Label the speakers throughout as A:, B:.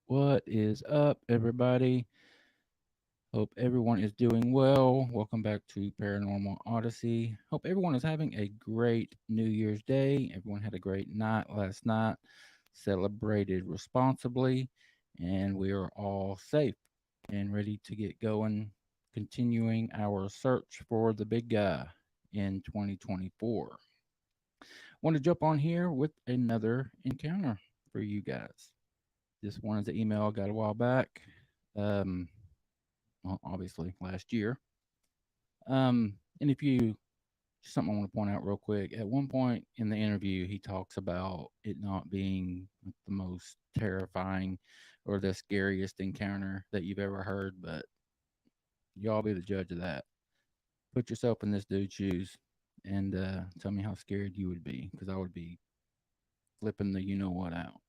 A: What is up, everybody? Hope everyone is doing well. Welcome back to Paranormal Odyssey. Hope everyone is having a great New Year's Day. Everyone had a great night last night, celebrated responsibly, and we are all safe and ready to get going, continuing our search for the big guy in 2024. Want to jump on here with another encounter for you guys. This one is an email I got a while back. Um, well, obviously last year. And if you something I want to point out real quick, at one point in the interview, he talks about it not being the most terrifying or the scariest encounter that you've ever heard, but y'all be the judge of that. Put yourself in this dude's shoes and tell me how scared you would be, because I would be flipping the you know what out.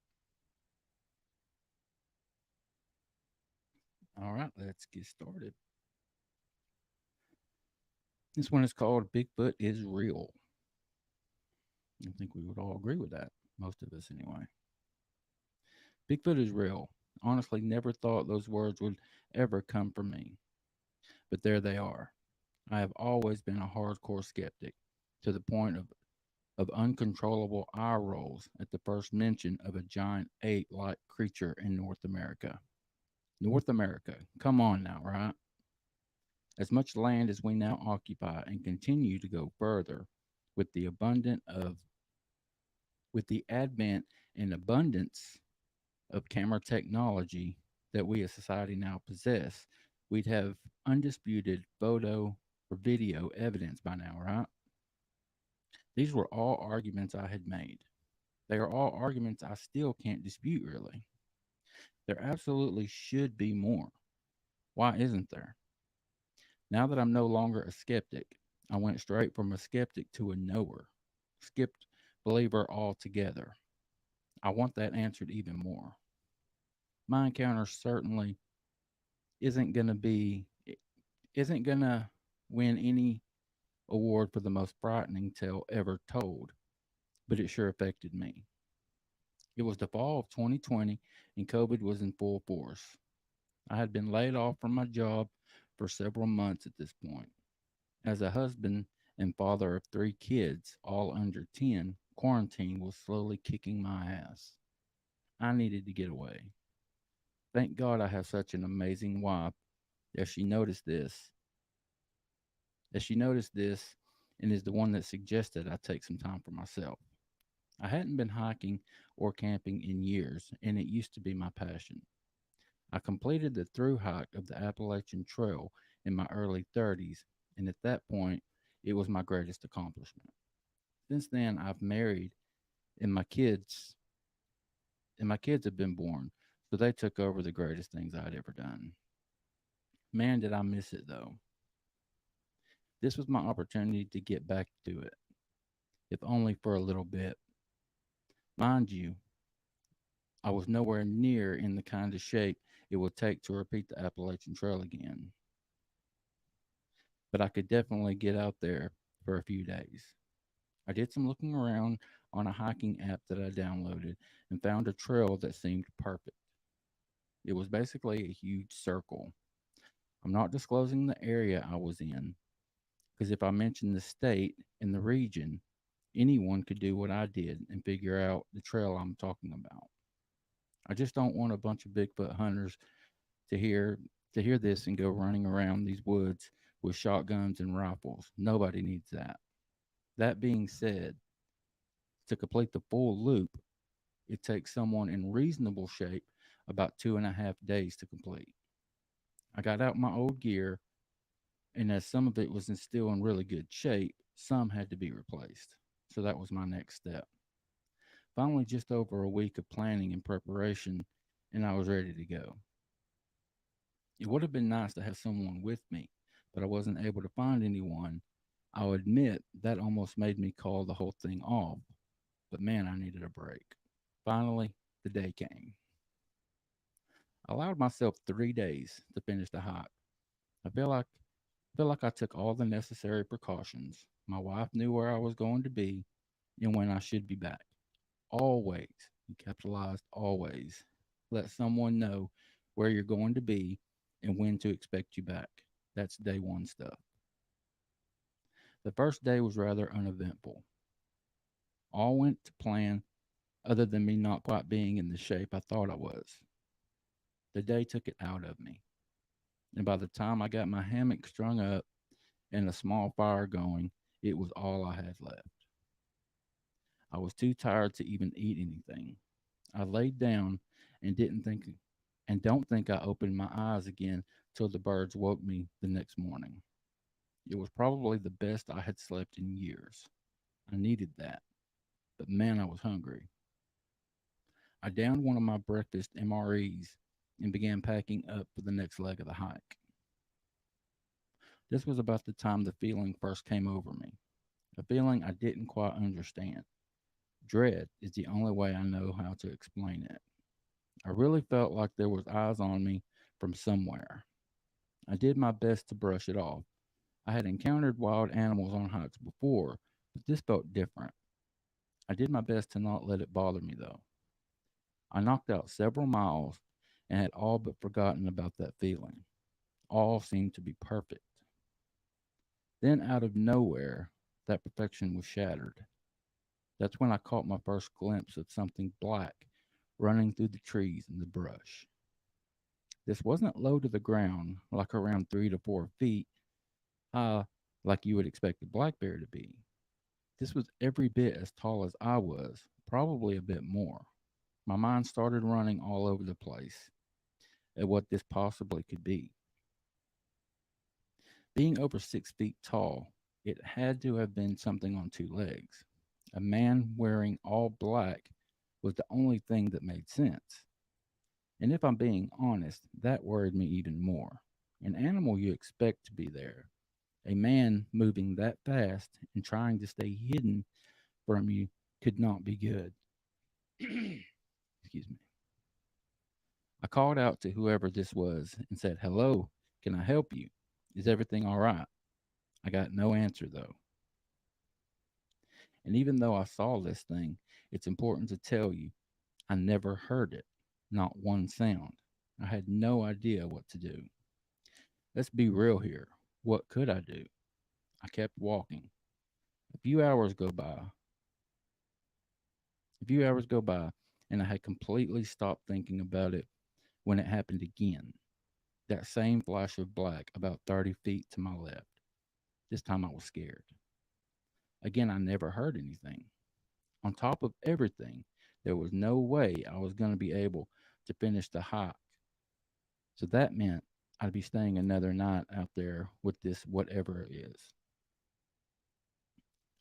A: All right, let's get started. This one is called Bigfoot is Real. I think we would all agree with that, most of us anyway. Bigfoot is real. Honestly, never thought those words would ever come from me, but there they are. I have always been a hardcore skeptic, to the point of uncontrollable eye rolls at the first mention of a giant ape like creature in North America. North America, come on now, right? As much land as we now occupy and continue to go further with the with the advent and abundance of camera technology that we as society now possess, we'd have undisputed photo or video evidence by now, right? These were all arguments I had made. They are all arguments I still can't dispute, really. There absolutely should be more. Why isn't there? Now that I'm no longer a skeptic, I went straight from a skeptic to a knower, skipped believer altogether. I want that answered even more. My encounter certainly isn't going to be isn't going to win any award for the most frightening tale ever told, but it sure affected me. It was the fall of 2020 and COVID was in full force. I had been laid off from my job for several months at this point. As a husband and father of three kids, all under 10, quarantine was slowly kicking my ass. I needed to get away. Thank God I have such an amazing wife that she noticed this and is the one that suggested I take some time for myself. I hadn't been hiking or camping in years, and it used to be my passion. I completed the through hike of the Appalachian Trail in my early 30s, and at that point, it was my greatest accomplishment. Since then, I've married, and my kids have been born, so they took over the greatest things I'd ever done. Man, did I miss it though. This was my opportunity to get back to it, if only for a little bit. Mind you, I was nowhere near in the kind of shape it would take to repeat the Appalachian Trail again, but I could definitely get out there for a few days. I did some looking around on a hiking app that I downloaded and found a trail that seemed perfect. It was basically a huge circle. I'm not disclosing the area I was in because if I mention the state and the region, anyone could do what I did and figure out the trail I'm talking about. I just don't want a bunch of Bigfoot hunters to hear to hear this and go running around these woods with shotguns and rifles. Nobody needs that. That being said, to complete the full loop, it takes someone in reasonable shape about 2.5 days to complete. I got out my old gear, and as some of it was still in really good shape, some had to be replaced. So that was my next step. Finally, just over a week of planning and preparation, and I was ready to go. It would have been nice to have someone with me, but I wasn't able to find anyone. I'll admit that almost made me call the whole thing off, but man, I needed a break. Finally, the day came. I allowed myself 3 days to finish the hike. I feel like I took all the necessary precautions. My wife knew where I was going to be and when I should be back. Always, you capitalized always. Let someone know where you're going to be and when to expect you back. That's day one stuff. The first day was rather uneventful. All went to plan, other than me not quite being in the shape I thought I was. The day took it out of me, and by the time I got my hammock strung up and a small fire going, it was all I had left. I was too tired to even eat anything. I laid down and didn't think and don't think I opened my eyes again till the birds woke me the next morning. It was probably the best I had slept in years. I needed that, but man, I was hungry. I downed one of my breakfast MREs and began packing up for the next leg of the hike. This was about the time the feeling first came over me, a feeling I didn't quite understand. Dread is the only way I know how to explain it. I really felt like there was eyes on me from somewhere. I did my best to brush it off. I had encountered wild animals on hikes before, but this felt different. I did my best to not let it bother me though. I knocked out several miles and had all but forgotten about that feeling. All seemed to be perfect. Then, out of nowhere, that perfection was shattered. That's when I caught my first glimpse of something black running through the trees and the brush. This wasn't low to the ground, like around 3 to 4 feet high, like you would expect a black bear to be. This was every bit as tall as I was, probably a bit more. My mind started running all over the place at what this possibly could be. Being over 6 feet tall, it had to have been something on two legs. A man wearing all black was the only thing that made sense. And if I'm being honest, that worried me even more. An animal you expect to be there. A man moving that fast and trying to stay hidden from you could not be good. Excuse me. I called out to whoever this was and said, "Hello, can I help you? Is everything all right?" I got no answer though. And even though I saw this thing, it's important to tell you I never heard it, not one sound. I had no idea what to do. Let's be real here. What could I do? I kept walking. A few hours go by. A few hours go by, and I had completely stopped thinking about it when it happened again. That same flash of black about 30 feet to my left. This time I was scared. Again, I never heard anything. On top of everything, there was no way I was going to be able to finish the hike. So that meant I'd be staying another night out there with this whatever it is.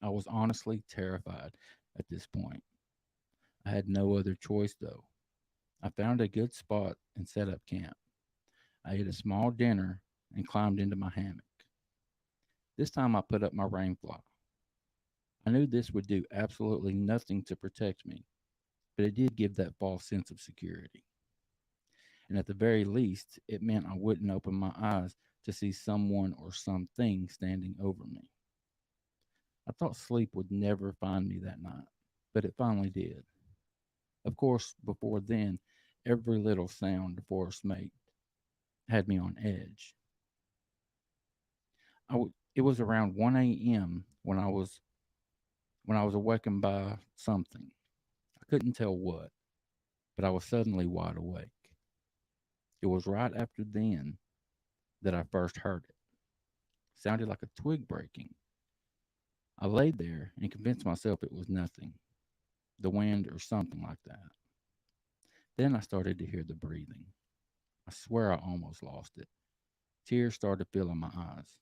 A: I was honestly terrified at this point. I had no other choice though. I found a good spot and set up camp. I ate a small dinner and climbed into my hammock. This time I put up my rain fly. I knew this would do absolutely nothing to protect me, but it did give that false sense of security. And at the very least, it meant I wouldn't open my eyes to see someone or something standing over me. I thought sleep would never find me that night, but it finally did. Of course, before then, every little sound the forest made had me on edge. It was around 1 a.m. when I was awakened by something. I couldn't tell what, but I was suddenly wide awake. It was right after then that I first heard it. Sounded like a twig breaking. I laid there and convinced myself it was nothing, the wind or something like that. Then I started to hear the breathing. I swear I almost lost it. Tears started filling my eyes.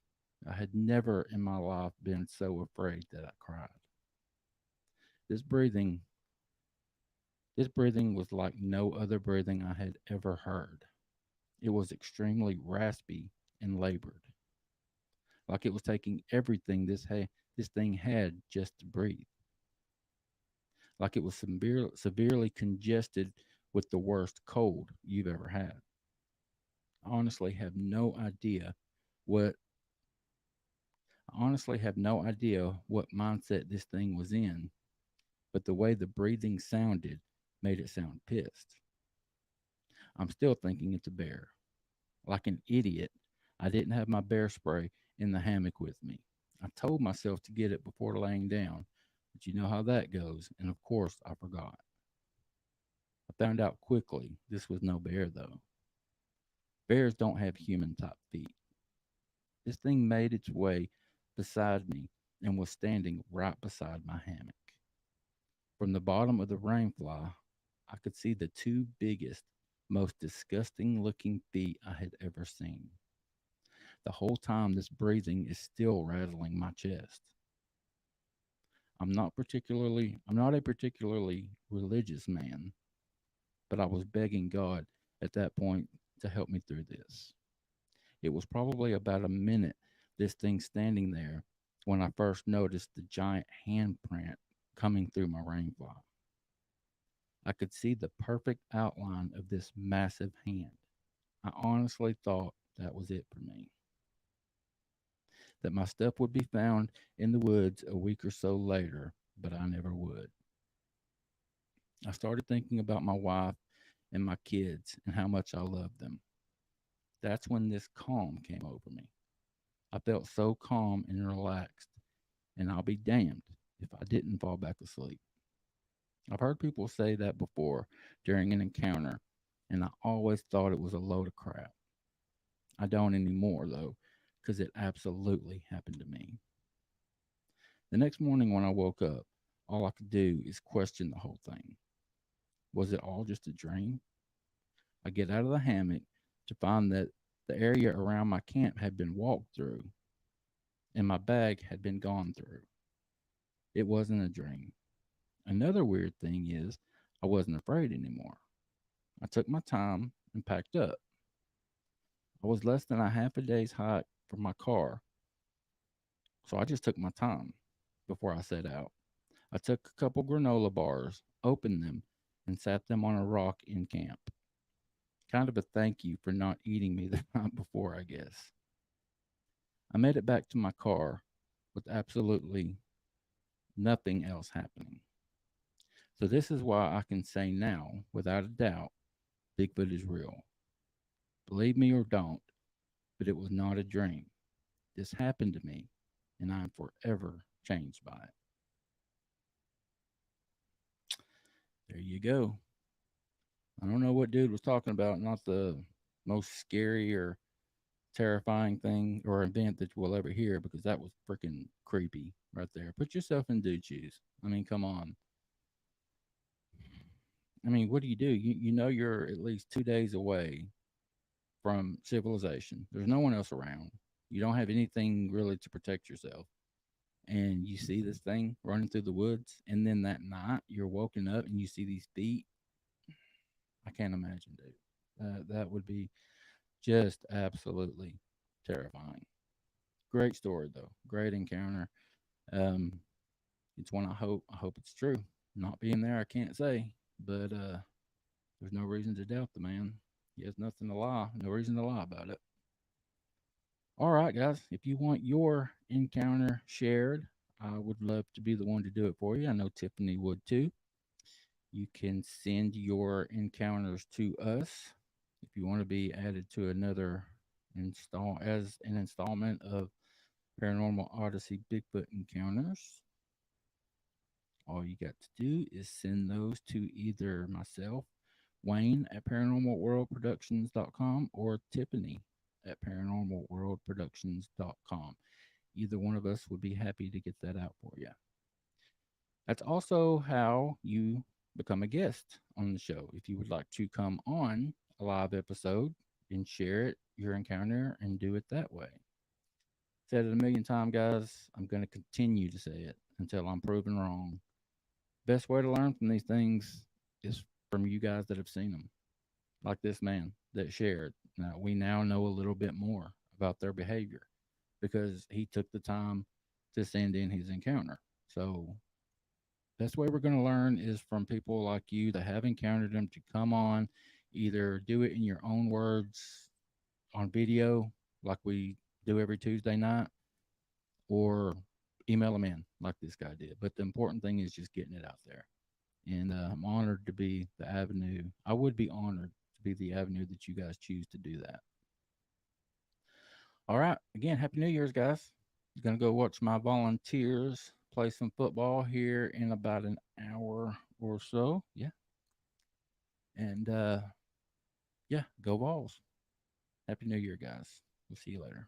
A: I had never in my life been so afraid that I cried. This breathing, this breathing was like no other breathing I had ever heard. It was extremely raspy and labored, like it was taking everything this thing had just to breathe, like it was severely congested with the worst cold you've ever had. I honestly have no idea what I honestly have no idea what mindset this thing was in, but the way the breathing sounded made it sound pissed. I'm still thinking it's a bear. Like an idiot, I didn't have my bear spray in the hammock with me. I told myself to get it before laying down, but you know how that goes, and of course I forgot. I found out quickly this was no bear, though. Bears don't have human type feet. This thing made its way beside me and was standing right beside my hammock. From the bottom of the rainfly, I could see the two biggest, most disgusting looking feet I had ever seen. The whole time, this breathing is still rattling my chest. I'm not a particularly religious man, but I was begging God at that point to help me through this. It was probably about a minute, this thing standing there, when I first noticed the giant handprint coming through my rainfly. I could see the perfect outline of this massive hand. I honestly thought that was it for me, that my stuff would be found in the woods a week or so later, but I never would. I started thinking about my wife and my kids and how much I loved them. That's when this calm came over me. I felt so calm and relaxed, and I'll be damned if I didn't fall back asleep. I've heard people say that before during an encounter, and I always thought it was a load of crap. I don't anymore, though, because it absolutely happened to me. The next morning when I woke up, all I could do is question the whole thing. Was it all just a dream? I get out of the hammock to find that the area around my camp had been walked through and my bag had been gone through. It wasn't a dream. Another weird thing is I wasn't afraid anymore. I took my time and packed up. I was less than a half a day's hike from my car, so I just took my time before I set out. I took a couple granola bars, opened them, and sat them on a rock in camp. Kind of a thank you for not eating me the night before, I guess. I made it back to my car with absolutely nothing else happening. So, this is why I can say now, without a doubt, Bigfoot is real. Believe me or don't, but it was not a dream. This happened to me, and I am forever changed by it. There you go. I don't know what dude was talking about, not the most scary or terrifying thing or event that we'll ever hear because that was freaking creepy right there. Put yourself in dude shoes. I mean, come on. I mean, what do? You know you're at least 2 days away from civilization. There's no one else around. You don't have anything really to protect yourself. And you see this thing running through the woods, and then that night you're woken up and you see these feet. I can't imagine, dude. That would be just absolutely terrifying. Great story though. Great encounter. Um, it's one I hope it's true. Not being there, I can't say, but there's no reason to doubt the man. He has nothing to lie. No reason to lie about it. All right, guys. If you want your encounter shared, I would love to be the one to do it for you. I know Tiffany would too. You can send your encounters to us if you want to be added to another install as an installment of Paranormal Odyssey Bigfoot Encounters. All you got to do is send those to either myself, Wayne at paranormalworldproductions.com, or Tiffany at paranormalworldproductions.com. Either one of us would be happy to get that out for you. That's also how you become a guest on the show. If you would like to come on a live episode and share it, your encounter, and do it that way. Said it a million times, guys. I'm going to continue to say it until I'm proven wrong. Best way to learn from these things is from you guys that have seen them, like this man that shared. Now, we now know a little bit more about their behavior because he took the time to send in his encounter. So, best way we're going to learn is from people like you that have encountered them to come on, either do it in your own words on video, like we do every Tuesday night, or email them in like this guy did. But the important thing is just getting it out there. And I'm honored to be the avenue. I would be honored to be the avenue that you guys choose to do that. All right. Again, Happy New Year's, guys. Gonna go watch my Volunteers play some football here in about an hour or so. Yeah. And yeah, go balls. Happy New Year, guys. We'll see you later.